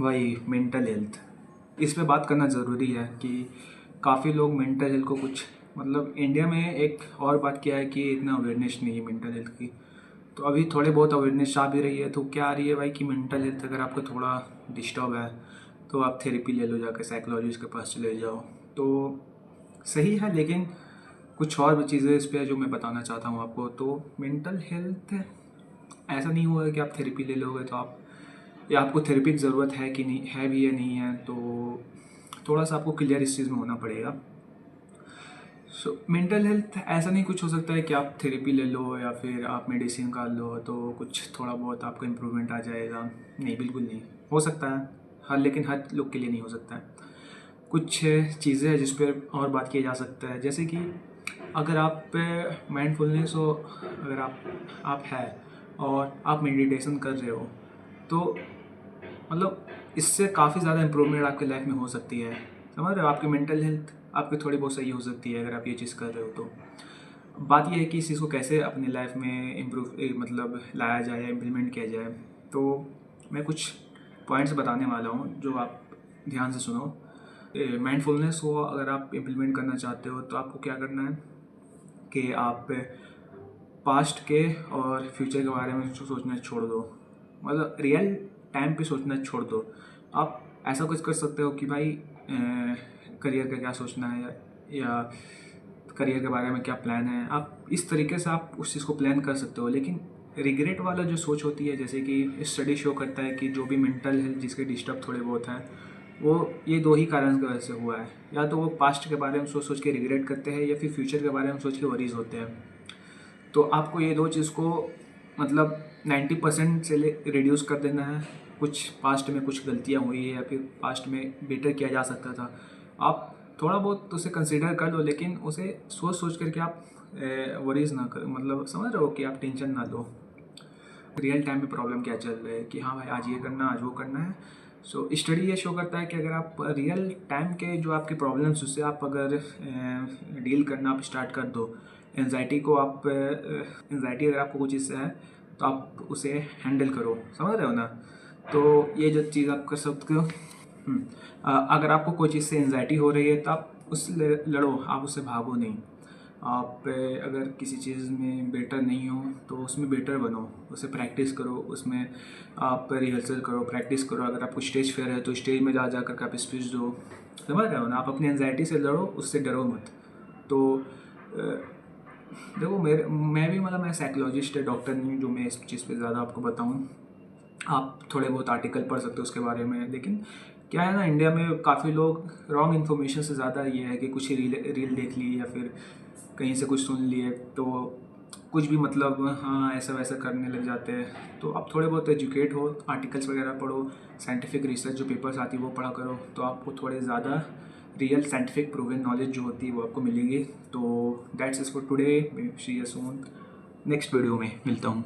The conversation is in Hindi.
वही मेंटल हेल्थ, इस पे बात करना ज़रूरी है कि काफ़ी लोग मेंटल हेल्थ को कुछ मतलब इंडिया में एक और बात क्या है कि इतना अवेयरनेस नहीं है मेंटल हेल्थ की। तो अभी थोड़े बहुत अवेयरनेस आ भी रही है, तो क्या आ रही है भाई कि मेंटल हेल्थ अगर आपको थोड़ा डिस्टर्ब है तो आप थेरेपी ले लो, जाकर साइकोलॉजिस्ट के पास चले जाओ। तो सही है, लेकिन कुछ और भी चीज़ें इस पे जो मैं बताना चाहता हूँ आपको। तो मेंटल हेल्थ ऐसा नहीं हुआ कि आप थेरेपी ले लोगे तो आप, या आपको थेरेपी की ज़रूरत है कि नहीं है भी या नहीं है, तो थोड़ा सा आपको क्लियर इस चीज़ में होना पड़ेगा। सो मेंटल हेल्थ ऐसा नहीं कुछ हो सकता है कि आप थेरेपी ले लो या फिर आप मेडिसिन का लो तो कुछ थोड़ा बहुत आपको इम्प्रूवमेंट आ जाएगा। नहीं, बिल्कुल नहीं। हो सकता है हर, लेकिन हर लोग के लिए नहीं हो सकता है। कुछ चीज़ें हैं जिस पर और बात किया जा सकता है, जैसे कि अगर आप माइंडफुलनेस हो, अगर आप है और आप मेडिटेशन कर रहे हो, तो मतलब इससे काफ़ी ज़्यादा इम्प्रूवमेंट आपके लाइफ में हो सकती है। समझ रहे हो? आपकी मेंटल हेल्थ आपकी थोड़ी बहुत सही हो सकती है अगर आप ये चीज़ कर रहे हो तो। बात ये है कि इस चीज़ को कैसे अपनी लाइफ में इम्प्रूव मतलब लाया जाए या इम्प्लीमेंट किया जाए। तो मैं कुछ पॉइंट्स बताने वाला हूँ जो आप ध्यान से सुनो। माइंडफुलनेस को अगर आप इम्प्लीमेंट करना चाहते हो तो आपको क्या करना है कि आप पास्ट के और फ्यूचर के बारे में सोचना छोड़ दो, मतलब रियल टाइम पे सोचना छोड़ दो। आप ऐसा कुछ कर सकते हो कि भाई करियर का क्या सोचना है, या करियर के बारे में क्या प्लान है। आप इस तरीके से आप उस चीज़ को प्लान कर सकते हो। लेकिन रिग्रेट वाला जो सोच होती है, जैसे कि स्टडी शो करता है कि जो भी मेंटल हेल्थ जिसके डिस्टर्ब थोड़े बहुत हैं, वो ये दो ही कारण की वजह से हुआ है। या तो वो पास्ट के बारे में सोच सोच के रिग्रेट करते हैं, या फिर फ्यूचर के बारे में सोच के वरीज होते हैं। तो आपको ये दो चीज़ को मतलब 90% से रिड्यूस कर देना है। कुछ पास्ट में कुछ गलतियाँ हुई है या फिर पास्ट में बेटर किया जा सकता था, आप थोड़ा बहुत उसे कंसिडर कर लो, लेकिन उसे सोच सोच करके आप वरीज ना कर, मतलब समझ रहे हो कि आप टेंशन ना लो। रियल टाइम में प्रॉब्लम क्या चल रहा है कि हाँ भाई आज ये करना, आज वो करना है। सो स्टडी ये शो करता है कि अगर आप रियल टाइम के जो आपके प्रॉब्लम्स उससे आप अगर डील करना आप स्टार्ट कर दो, एनजाइटी को आप एनजाइटी अगर आपको कुछ चीज़ है तो आप उसे हैंडल करो। समझ रहे हो ना? तो ये जो चीज़ आप कर सकते हो। अगर आपको कोई चीज़ से एनजाइटी हो रही है तो आप उससे लड़ो, आप उससे भागो नहीं। आप अगर किसी चीज़ में बेटर नहीं हो तो उसमें बेटर बनो, उसे प्रैक्टिस करो, उसमें आप रिहर्सल करो, प्रैक्टिस करो। अगर आपको स्टेज फेयर है तो स्टेज में जा कर के आप स्पीच दो। समझ रहे हो ना? आप अपनी एनजाइटी से लड़ो, उससे डरो मत। तो देखो मैं भी मतलब मैं साइकोलॉजिस्ट है, डॉक्टर नहीं हूँ जो मैं इस चीज़ पे ज़्यादा आपको बताऊँ। आप थोड़े बहुत आर्टिकल पढ़ सकते हो उसके बारे में। लेकिन क्या है ना, इंडिया में काफ़ी लोग रॉन्ग इन्फॉर्मेशन से ज़्यादा ये है कि कुछ ही रील देख ली या फिर कहीं से कुछ सुन लिए तो कुछ भी मतलब हाँ ऐसा वैसा करने लग जाते हैं। तो आप थोड़े बहुत एजुकेट हो, आर्टिकल्स वगैरह पढ़ो, साइंटिफिक रिसर्च जो पेपर्स आती है वो पढ़ा करो, तो आपको थोड़े ज़्यादा रियल साइंटिफिक प्रूवन नॉलेज जो होती है वो आपको मिलेगी। तो that's is for today. See you soon, next video में मिलता हूँ।